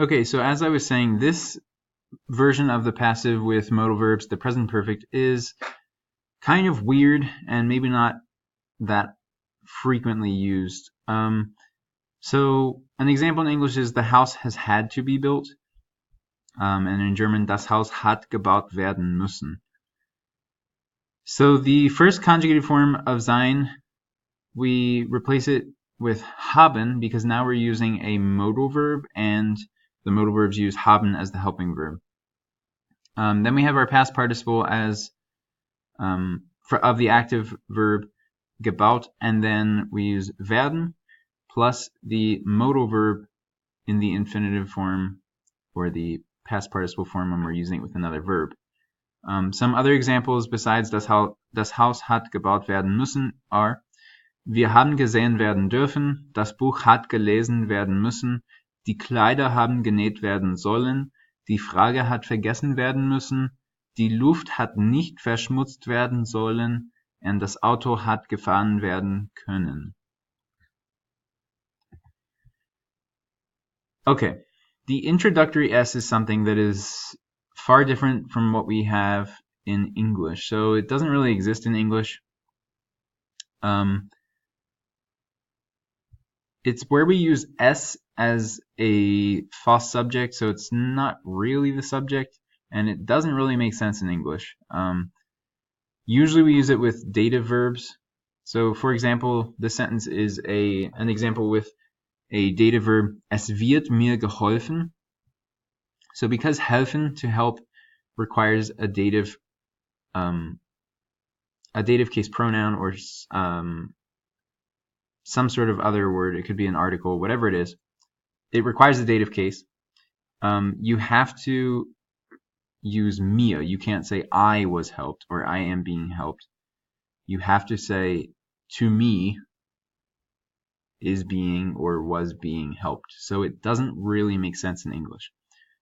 Okay, so as I was saying, this version of the passive with modal verbs, the present perfect, is kind of weird and maybe not that frequently used. So an example in English is the house has had to be built. And in German, das Haus hat gebaut werden müssen. So the first conjugated form of sein, we replace it with haben because now we're using a modal verb and the modal verbs use haben as the helping verb. Then we have our past participle as of the active verb gebaut, and then we use werden plus the modal verb in the infinitive form or the past participle form when we're using it with another verb. Some other examples besides das Haus hat gebaut werden müssen are: Wir haben gesehen werden dürfen, das Buch hat gelesen werden müssen, die Kleider haben genäht werden sollen, die Frage hat vergessen werden müssen, die Luft hat nicht verschmutzt werden sollen, und das Auto hat gefahren werden können. Okay, the introductory S is something that is far different from what we have in English. So it doesn't really exist in English. It's where we use S as a false subject, so it's not really the subject, and it doesn't really make sense in English. Usually we use it with dative verbs. So for example, this sentence is an example with a dative verb, es wird mir geholfen. So because helfen, to help, requires a dative case pronoun or some sort of other word. It could be an article, whatever it is. It requires a dative case. You have to use mir. You can't say I was helped or I am being helped. You have to say to me is being or was being helped. So it doesn't really make sense in English.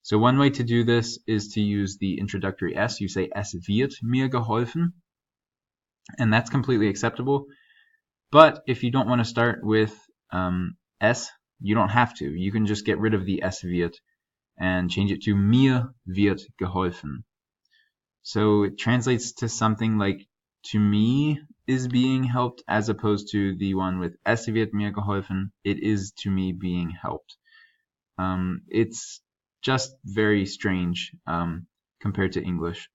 So one way to do this is to use the introductory S. You say es wird mir geholfen, and that's completely acceptable. But if you don't want to start with S, you don't have to. You can just get rid of the es wird and change it to mir wird geholfen. So it translates to something like to me is being helped, as opposed to the one with es wird mir geholfen. It is to me being helped. It's just very strange compared to English.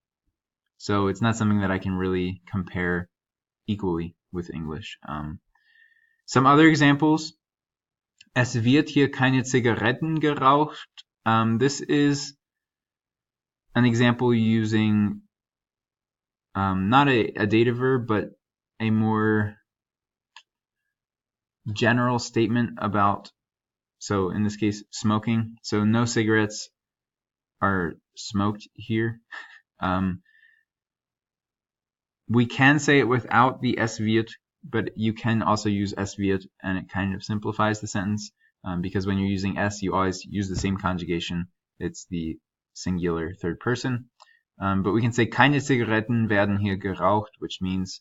So it's not something that I can really compare equally with English. Some other examples. Es wird hier keine Zigaretten geraucht. This is an example using not a dative verb, but a more general statement about, so in this case, smoking. So no cigarettes are smoked here. We can say it without the es wird, but you can also use es wird, and it kind of simplifies the sentence, because when you're using s, you always use the same conjugation. It's the singular third person. But we can say keine Zigaretten werden hier geraucht, which means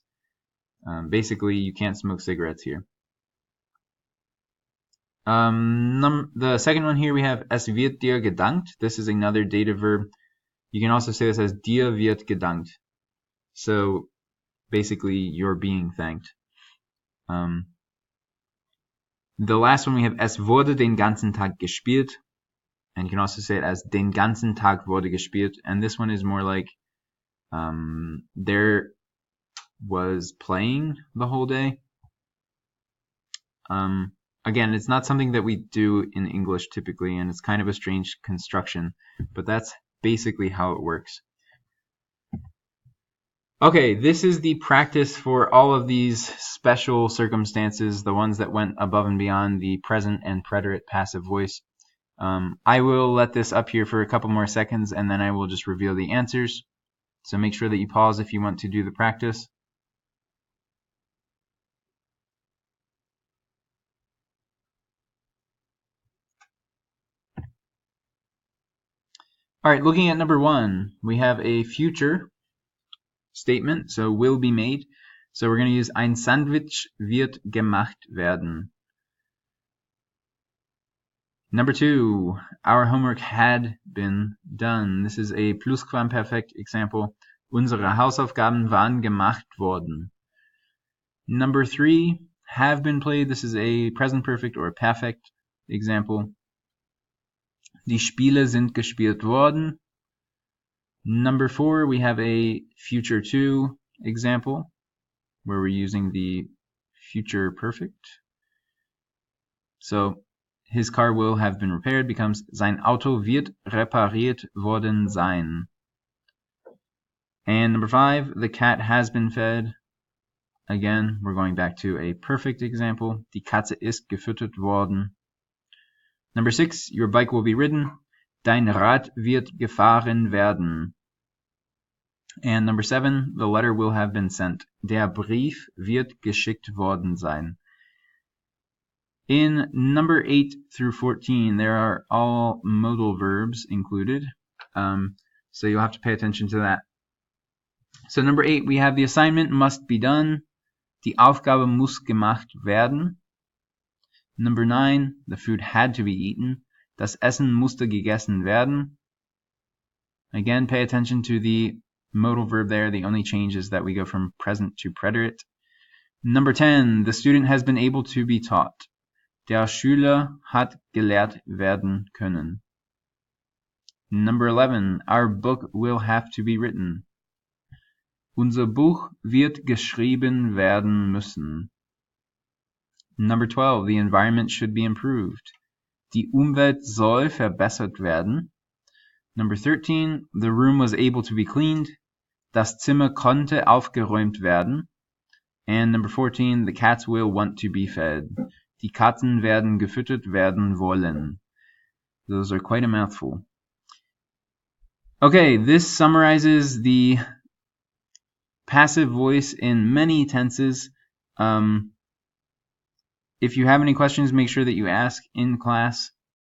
basically you can't smoke cigarettes here. The second one here we have es wird dir gedankt. This is another dative verb. You can also say this as dir wird gedankt. So basically you're being thanked. The last one we have es wurde den ganzen Tag gespielt, and you can also say it as den ganzen Tag wurde gespielt, and this one is more like there was playing the whole day. Again, it's not something that we do in English typically, and it's kind of a strange construction, but that's basically how it works. Okay, this is the practice for all of these special circumstances, the ones that went above and beyond the present and preterite passive voice. I will let this up here for a couple more seconds, and then I will just reveal the answers. So make sure that you pause if you want to do the practice. All right, looking at number 1, we have a future statement, so will be made. So we're going to use ein Sandwich wird gemacht werden. Number 2, our homework had been done. This is a Plusquamperfekt example. Unsere Hausaufgaben waren gemacht worden. Number 3, have been played. This is a present perfect or perfect example. Die Spiele sind gespielt worden. Number 4, we have a future 2 example where we're using the future perfect. So his car will have been repaired becomes sein Auto wird repariert worden sein. And number 5, the cat has been fed. Again, we're going back to a perfect example. Die Katze ist gefüttert worden. Number 6, your bike will be ridden. Dein Rad wird gefahren werden. And number 7, the letter will have been sent. Der Brief wird geschickt worden sein. In number 8 through 14, there are all modal verbs included. So you'll have to pay attention to that. So number 8, we have the assignment must be done. Die Aufgabe muss gemacht werden. Number 9, the food had to be eaten. Das Essen musste gegessen werden. Again, pay attention to the modal verb there. The only change is that we go from present to preterite. Number 10, the student has been able to be taught. Der Schüler hat gelehrt werden können. Number 11, our book will have to be written. Unser Buch wird geschrieben werden müssen. Number 12, the environment should be improved. Die Umwelt soll verbessert werden. Number 13, the room was able to be cleaned. Das Zimmer konnte aufgeräumt werden. And number 14, the cats will want to be fed. Die Katzen werden gefüttert werden wollen. Those are quite a mouthful. Okay, this summarizes the passive voice in many tenses. If you have any questions, make sure that you ask in class.